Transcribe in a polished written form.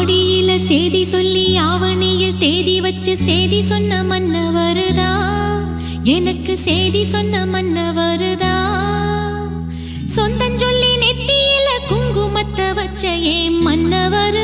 ஆடியில சேதி சொல்லி ஆவணியில் தேதி வச்சு சேதி சொன்ன மன்னவருதா, எனக்கு சேதி சொன்ன மன்னவருதா. சொந்தம் சொல்லி நெத்தியில குங்குமத்தை வச்ச ஏன் மன்னவரு